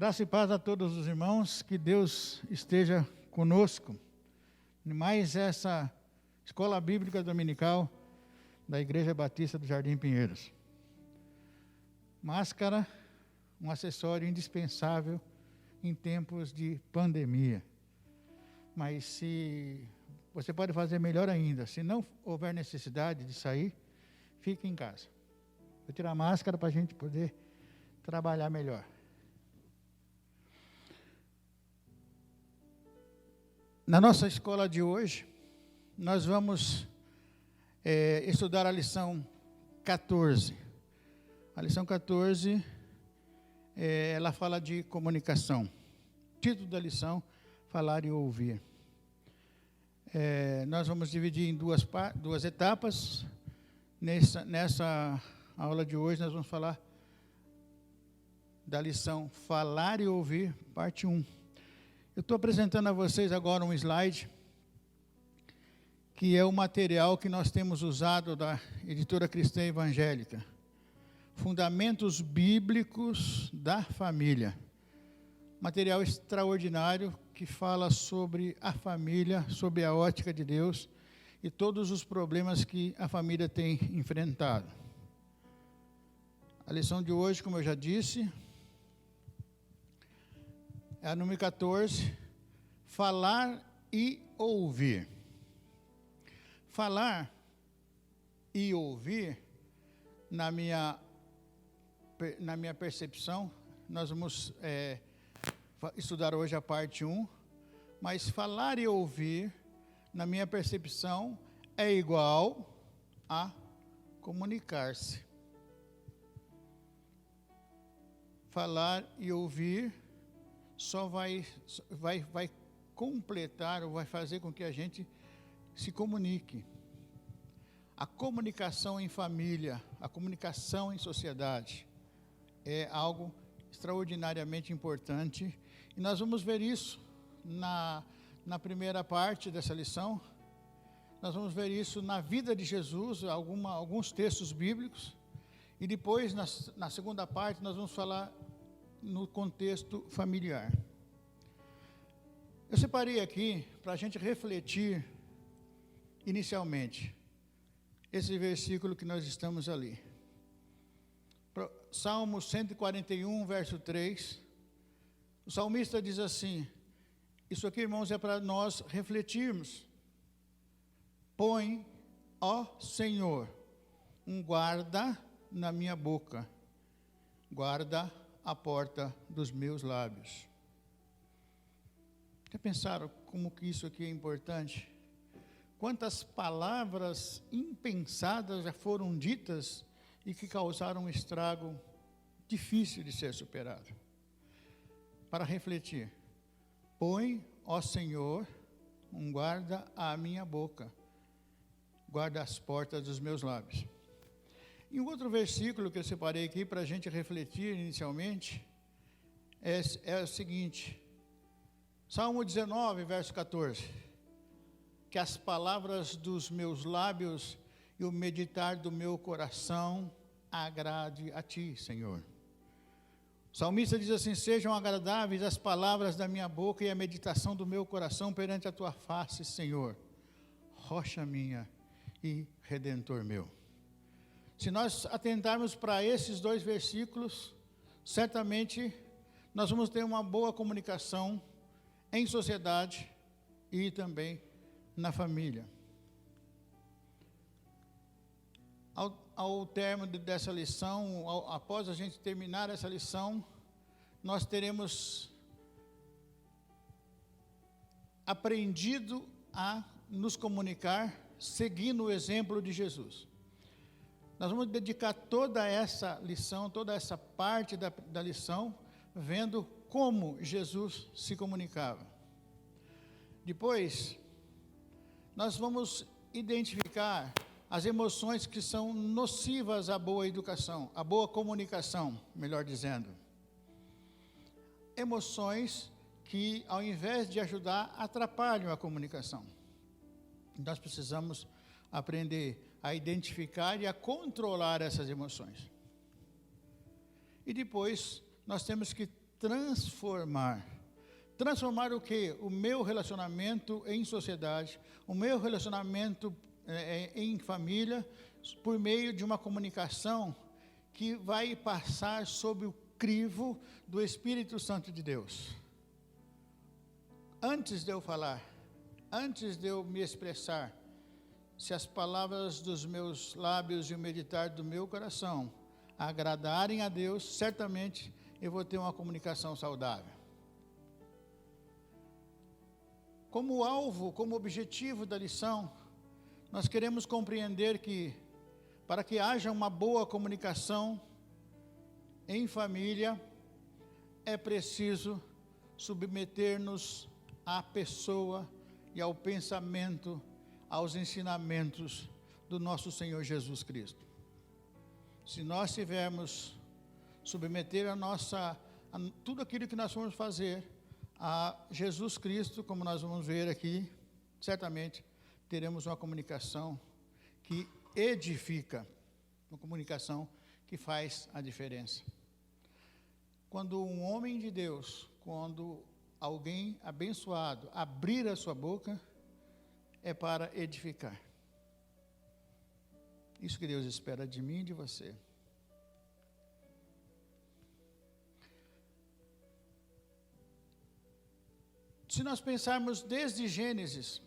Graça e paz a todos os irmãos, que Deus esteja conosco. Mais essa escola bíblica dominical da Igreja Batista do Jardim Pinheiros. Máscara, um acessório indispensável em tempos de pandemia. Mas se você pode fazer melhor ainda, se não houver necessidade de sair, fique em casa. Vou tirar a máscara para a gente poder trabalhar melhor. Na nossa escola de hoje, nós vamos estudar a lição 14. A lição 14, ela fala de comunicação. O título da lição, falar e ouvir. Nós vamos dividir em duas etapas. Nessa aula de hoje, nós vamos falar da lição Falar e Ouvir, parte 1. Eu estou apresentando a vocês agora um slide, que é o material que nós temos usado da Editora Cristã Evangélica. Fundamentos Bíblicos da Família. Material extraordinário que fala sobre a família, sobre a ótica de Deus e todos os problemas que a família tem enfrentado. A lição de hoje, como eu já disse, é a número 14, falar e ouvir. Falar e ouvir, na minha percepção, nós vamos estudar hoje a parte 1, mas falar e ouvir, na minha percepção, é igual a comunicar-se. Falar e ouvir só vai completar ou vai fazer com que a gente se comunique. A comunicação em família, a comunicação em sociedade é algo extraordinariamente importante. E nós vamos ver isso na primeira parte dessa lição. Nós vamos ver isso na vida de Jesus, alguns textos bíblicos. E depois, na segunda parte, nós vamos falar no contexto familiar. Eu separei aqui para a gente refletir inicialmente esse versículo que nós estamos ali. Salmo 141, verso 3. O salmista diz assim, isso aqui, irmãos, é para nós refletirmos. Põe, ó Senhor, um guarda na minha boca, guarda a porta dos meus lábios. Já pensaram como que isso aqui é importante? Quantas palavras impensadas já foram ditas e que causaram um estrago difícil de ser superado? Para refletir, põe, ó Senhor, um guarda à minha boca, guarda as portas dos meus lábios. E um outro versículo que eu separei aqui para a gente refletir inicialmente é o seguinte, Salmo 19, verso 14, que as palavras dos meus lábios e o meditar do meu coração agrade a Ti, Senhor. O salmista diz assim, sejam agradáveis as palavras da minha boca e a meditação do meu coração perante a Tua face, Senhor, rocha minha e redentor meu. Se nós atentarmos para esses dois versículos, certamente nós vamos ter uma boa comunicação em sociedade e também na família. Ao término dessa lição, após a gente terminar essa lição, nós teremos aprendido a nos comunicar seguindo o exemplo de Jesus. Nós vamos dedicar toda essa lição, toda essa parte da lição, vendo como Jesus se comunicava. Depois, nós vamos identificar as emoções que são nocivas à boa educação, à boa comunicação, melhor dizendo. Emoções que, ao invés de ajudar, atrapalham a comunicação. Nós precisamos aprender a identificar e a controlar essas emoções. E depois, nós temos que transformar. Transformar o quê? O meu relacionamento em sociedade, o meu relacionamento em família, por meio de uma comunicação que vai passar sob o crivo do Espírito Santo de Deus. Antes de eu falar, antes de eu me expressar, se as palavras dos meus lábios e o meditar do meu coração agradarem a Deus, certamente eu vou ter uma comunicação saudável. Como alvo, como objetivo da lição, nós queremos compreender que, para que haja uma boa comunicação em família, é preciso submeter-nos à pessoa e ao pensamento, aos ensinamentos do nosso Senhor Jesus Cristo. Se nós tivermos submeter tudo aquilo que nós vamos fazer a Jesus Cristo, como nós vamos ver aqui, certamente teremos uma comunicação que edifica, uma comunicação que faz a diferença. Quando um homem de Deus, quando alguém abençoado abrir a sua boca, é para edificar. Isso que Deus espera de mim e de você. Se nós pensarmos desde Gênesis,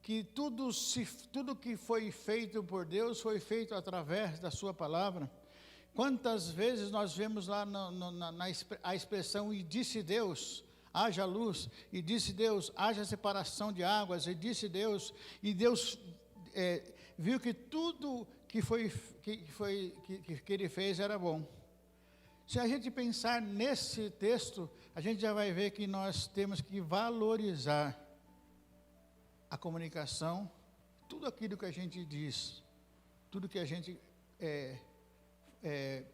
que tudo que foi feito por Deus foi feito através da sua palavra, quantas vezes nós vemos lá a expressão, e disse Deus, haja luz, e disse Deus, haja separação de águas, e disse Deus, e Deus viu que tudo que ele fez era bom. Se a gente pensar nesse texto, a gente já vai ver que nós temos que valorizar a comunicação, tudo aquilo que a gente diz, tudo que a gente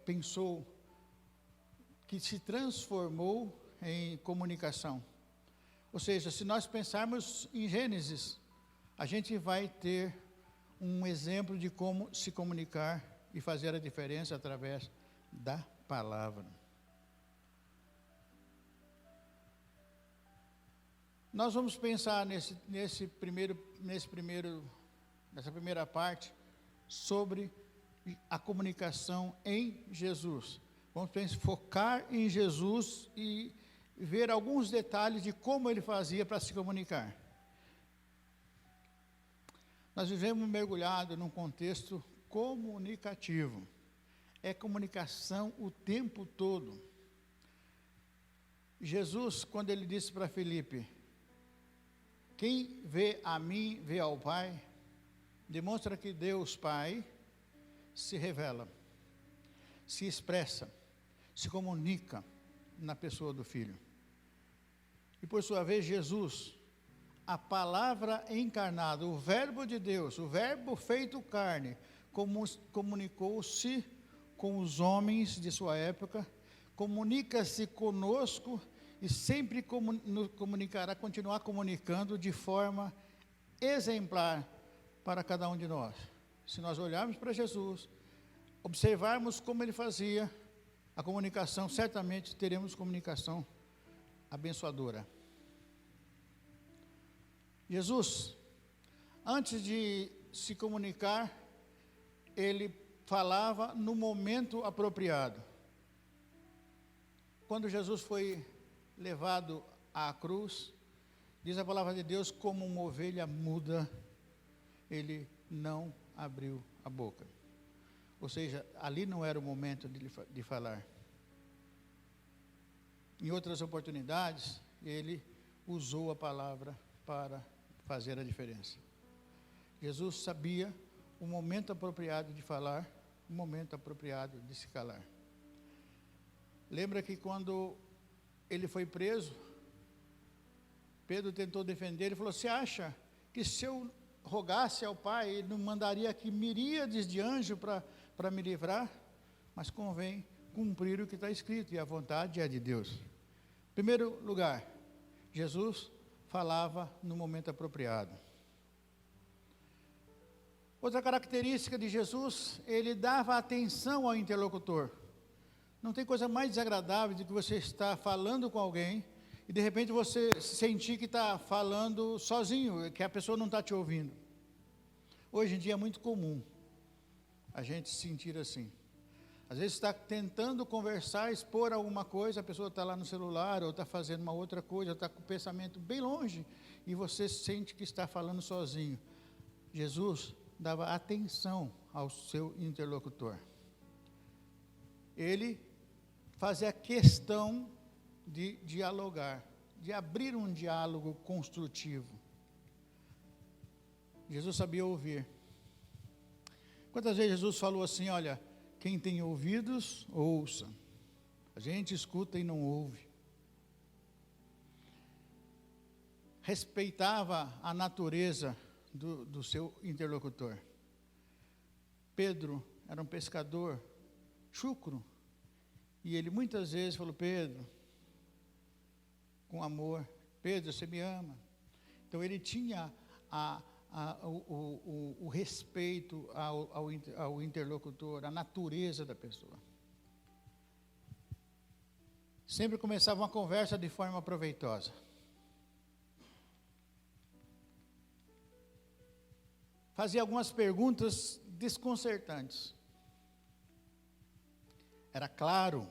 pensou, que se transformou em comunicação. Ou seja, se nós pensarmos em Gênesis, a gente vai ter um exemplo de como se comunicar e fazer a diferença através da palavra. Nós vamos pensar nessa primeira parte sobre a comunicação em Jesus. Vamos focar em Jesus e ver alguns detalhes de como ele fazia para se comunicar. Nós vivemos mergulhados num contexto comunicativo. É comunicação o tempo todo. Jesus, quando ele disse para Filipe, quem vê a mim, vê ao Pai, demonstra que Deus Pai se revela, se expressa, se comunica na pessoa do Filho. E por sua vez, Jesus, a palavra encarnada, o Verbo de Deus, o Verbo feito carne, comunicou-se com os homens de sua época, comunica-se conosco e sempre comunicará, continuar comunicando de forma exemplar para cada um de nós. Se nós olharmos para Jesus, observarmos como ele fazia a comunicação, certamente teremos comunicação abençoadora. Jesus, antes de se comunicar, ele falava no momento apropriado. Quando Jesus foi levado à cruz, diz a palavra de Deus, como uma ovelha muda, ele não abriu a boca. Ou seja, ali não era o momento de falar. Em outras oportunidades, ele usou a palavra para fazer a diferença. Jesus sabia o momento apropriado de falar, o momento apropriado de se calar. Lembra que quando ele foi preso, Pedro tentou defender, ele falou, você acha que se eu rogasse ao Pai, ele não mandaria aqui miríades de anjos para me livrar? Mas convém cumprir o que está escrito, e a vontade é de Deus. Em primeiro lugar, Jesus falava no momento apropriado. Outra característica de Jesus, ele dava atenção ao interlocutor. Não tem coisa mais desagradável do que você estar falando com alguém e de repente você sentir que está falando sozinho, que a pessoa não está te ouvindo. Hoje em dia é muito comum a gente se sentir assim. Às vezes está tentando conversar, expor alguma coisa, a pessoa está lá no celular, ou está fazendo uma outra coisa, ou está com o pensamento bem longe, e você sente que está falando sozinho. Jesus dava atenção ao seu interlocutor. Ele fazia questão de dialogar, de abrir um diálogo construtivo. Jesus sabia ouvir. Quantas vezes Jesus falou assim, olha, quem tem ouvidos, ouça. A gente escuta e não ouve. Respeitava a natureza do seu interlocutor. Pedro era um pescador chucro, e ele muitas vezes falou, Pedro, com amor, Pedro, você me ama. Então ele tinha o respeito ao interlocutor, a natureza da pessoa. Sempre começava uma conversa de forma proveitosa. Fazia algumas perguntas desconcertantes. Era claro.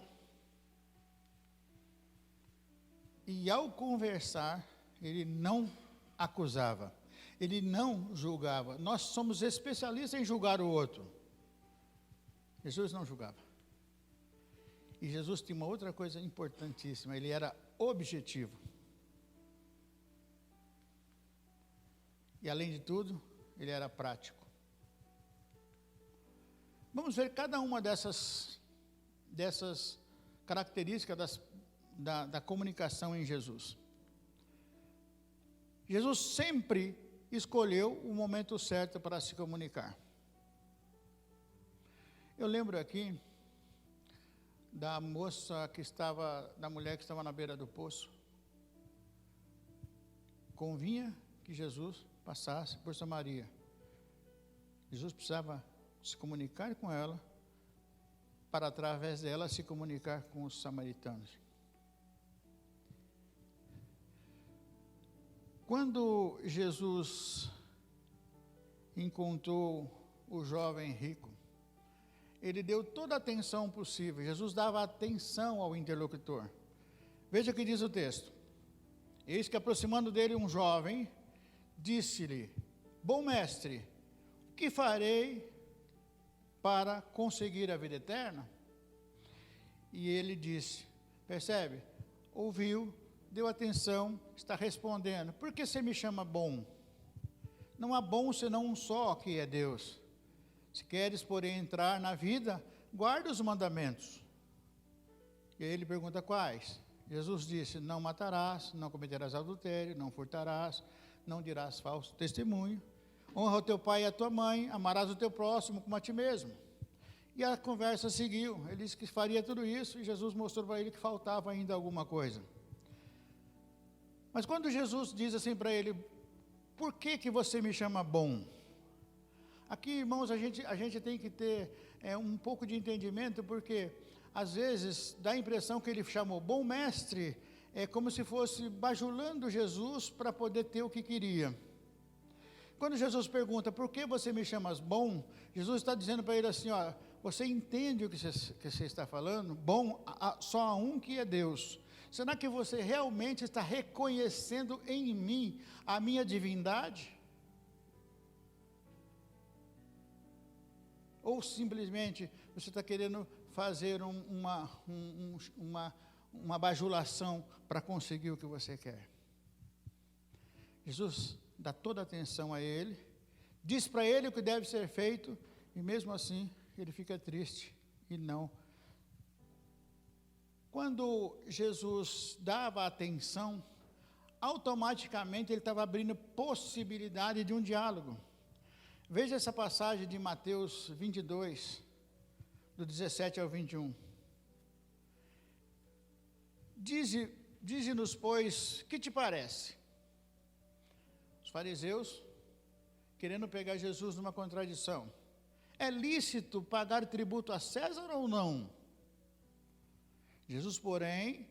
E ao conversar, ele não acusava. Ele não julgava. Nós somos especialistas em julgar o outro. Jesus não julgava. E Jesus tinha uma outra coisa importantíssima. Ele era objetivo. E além de tudo, ele era prático. Vamos ver cada uma dessas características da comunicação em Jesus. Jesus sempre escolheu o momento certo para se comunicar. Eu lembro aqui da mulher que estava na beira do poço. Convinha que Jesus passasse por Samaria. Jesus precisava se comunicar com ela, para através dela se comunicar com os samaritanos. Quando Jesus encontrou o jovem rico, ele deu toda a atenção possível. Jesus dava atenção ao interlocutor. Veja o que diz o texto. Eis que aproximando dele um jovem, disse-lhe, bom mestre, o que farei para conseguir a vida eterna? E ele disse, percebe? Ouviu, deu atenção, está respondendo, por que você me chama bom? Não há bom senão um só, que é Deus. Se queres, porém, entrar na vida, guarda os mandamentos. E aí ele pergunta quais? Jesus disse, não matarás, não cometerás adultério, não furtarás, não dirás falso testemunho, honra o teu pai e a tua mãe, amarás o teu próximo como a ti mesmo. E a conversa seguiu, ele disse que faria tudo isso, e Jesus mostrou para ele que faltava ainda alguma coisa. Mas quando Jesus diz assim para ele, por que você me chama bom? Aqui, irmãos, a gente tem que ter um pouco de entendimento, porque às vezes dá a impressão que ele chamou bom mestre, como se fosse bajulando Jesus para poder ter o que queria. Quando Jesus pergunta, por que você me chamas bom? Jesus está dizendo para ele assim, ó, você entende o que você está falando? Bom, só há um que é Deus. Será que você realmente está reconhecendo em mim a minha divindade? Ou simplesmente você está querendo fazer uma bajulação para conseguir o que você quer? Jesus dá toda a atenção a ele, diz para ele o que deve ser feito, e mesmo assim ele fica triste e não. Quando Jesus dava atenção, automaticamente ele estava abrindo possibilidade de um diálogo. Veja essa passagem de Mateus 22, do 17 ao 21. Dize-nos, pois, que te parece? Os fariseus, querendo pegar Jesus numa contradição. É lícito pagar tributo a César ou não? Jesus, porém,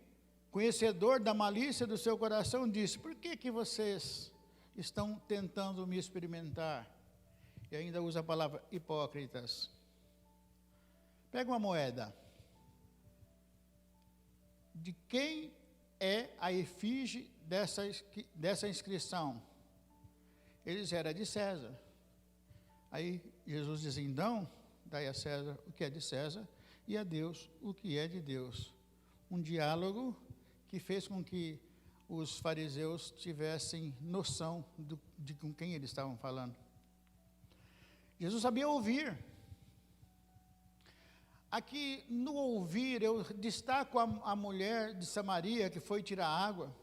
conhecedor da malícia do seu coração, disse: por que vocês estão tentando me experimentar? E ainda usa a palavra hipócritas. Pega uma moeda. De quem é a efígie dessa inscrição? Eles eram de César. Aí Jesus diz: então, dai a César o que é de César e a Deus o que é de Deus. Um diálogo que fez com que os fariseus tivessem noção de com quem eles estavam falando. Jesus sabia ouvir. Aqui no ouvir, eu destaco a mulher de Samaria que foi tirar água.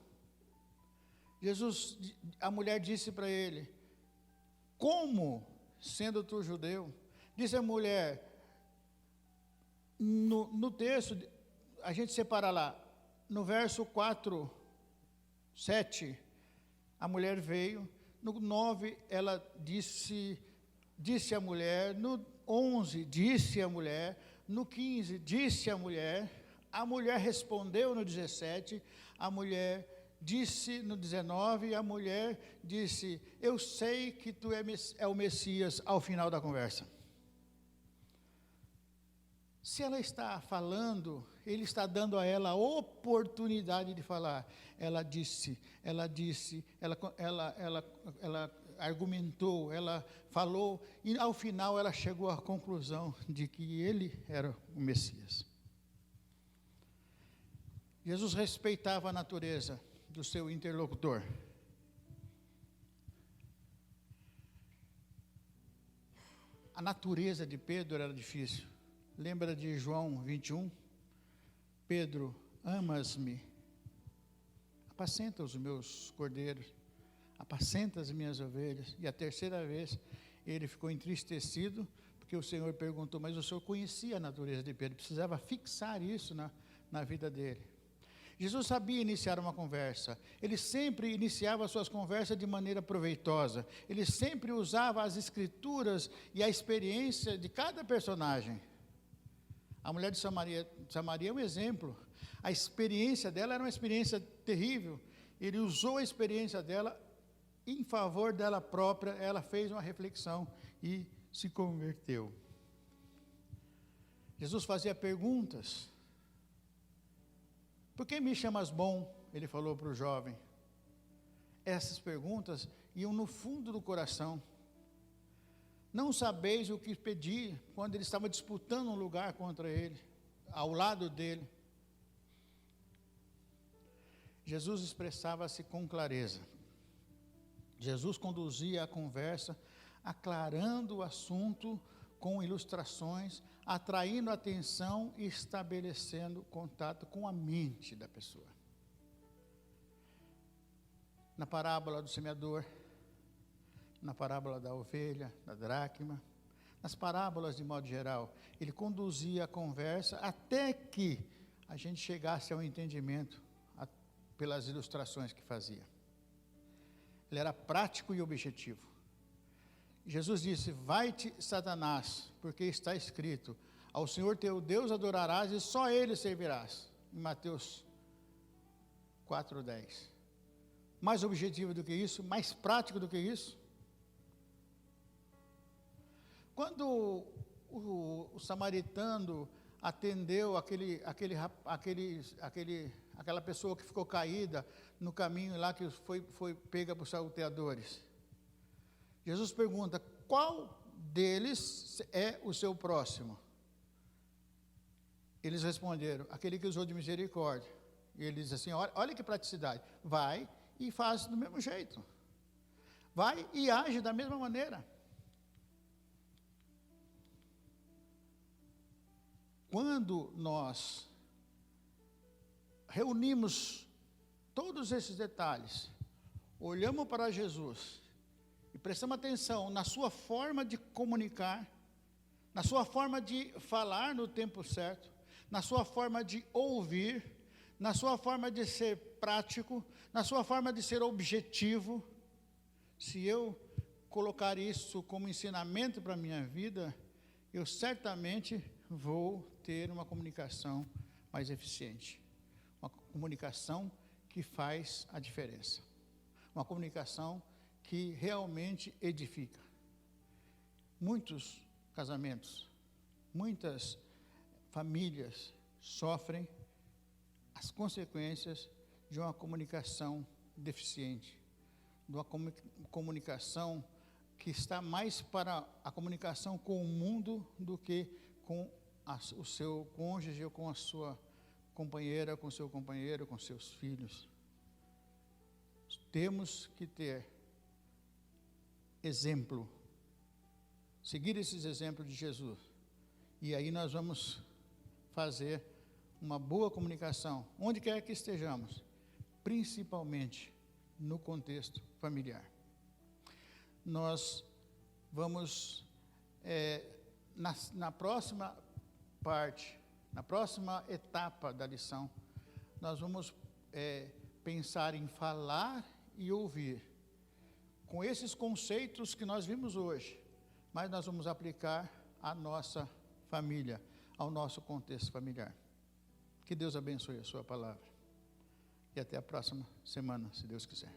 A mulher disse para ele: como, sendo tu judeu? Disse a mulher, no texto, a gente separa lá, no verso 4, 7, a mulher veio, no 9 ela disse a mulher, no 11 disse a mulher, no 15 disse a mulher respondeu no 17, a mulher disse no 19, a mulher disse: eu sei que tu é o Messias, ao final da conversa. Se ela está falando, ele está dando a ela a oportunidade de falar. Ela argumentou, ela falou, e ao final ela chegou à conclusão de que ele era o Messias. Jesus respeitava a natureza do seu interlocutor. A natureza de Pedro era difícil. Lembra de João 21? Pedro, amas-me? Apacenta os meus cordeiros, apacenta as minhas ovelhas. E a terceira vez ele ficou entristecido, porque o Senhor perguntou, mas o Senhor conhecia a natureza de Pedro, precisava fixar isso na vida dele. Jesus sabia iniciar uma conversa, ele sempre iniciava suas conversas de maneira proveitosa, ele sempre usava as escrituras e a experiência de cada personagem. A mulher de Samaria é um exemplo, a experiência dela era uma experiência terrível, ele usou a experiência dela em favor dela própria, ela fez uma reflexão e se converteu. Jesus fazia perguntas. Por que me chamas bom? Ele falou para o jovem. Essas perguntas iam no fundo do coração. Não sabeis o que pedir, quando ele estava disputando um lugar contra ele, ao lado dele. Jesus expressava-se com clareza. Jesus conduzia a conversa, aclarando o assunto com ilustrações, atraindo a atenção e estabelecendo contato com a mente da pessoa. Na parábola do semeador, na parábola da ovelha, da dracma, nas parábolas de modo geral, ele conduzia a conversa até que a gente chegasse ao entendimento pelas ilustrações que fazia. Ele era prático e objetivo. Jesus disse: vai-te, Satanás, porque está escrito, ao Senhor teu Deus adorarás e só Ele servirás. Em Mateus 4:10. Mais objetivo do que isso, mais prático do que isso. Quando o samaritano atendeu aquela pessoa que ficou caída no caminho lá, que foi pega por salteadores, Jesus pergunta: qual deles é o seu próximo? Eles responderam: aquele que usou de misericórdia. E ele diz assim: olha que praticidade, vai e faz do mesmo jeito, vai e age da mesma maneira. Quando nós reunimos todos esses detalhes, olhamos para Jesus e prestamos atenção na sua forma de comunicar, na sua forma de falar no tempo certo, na sua forma de ouvir, na sua forma de ser prático, na sua forma de ser objetivo, se eu colocar isso como ensinamento para a minha vida, eu certamente vou ter uma comunicação mais eficiente. Uma comunicação que faz a diferença. Uma comunicação que realmente edifica. Muitos casamentos, muitas famílias sofrem as consequências de uma comunicação deficiente, de uma comunicação que está mais para a comunicação com o mundo do que com o seu cônjuge ou com a sua companheira, com seu companheiro, com seus filhos. Temos que ter exemplo, seguir esses exemplos de Jesus. E aí nós vamos fazer uma boa comunicação, onde quer que estejamos, principalmente no contexto familiar. Nós vamos, na próxima parte, na próxima etapa da lição, nós vamos pensar em falar e ouvir, com esses conceitos que nós vimos hoje, mas nós vamos aplicar à nossa família, ao nosso contexto familiar. Que Deus abençoe a sua palavra. E até a próxima semana, se Deus quiser.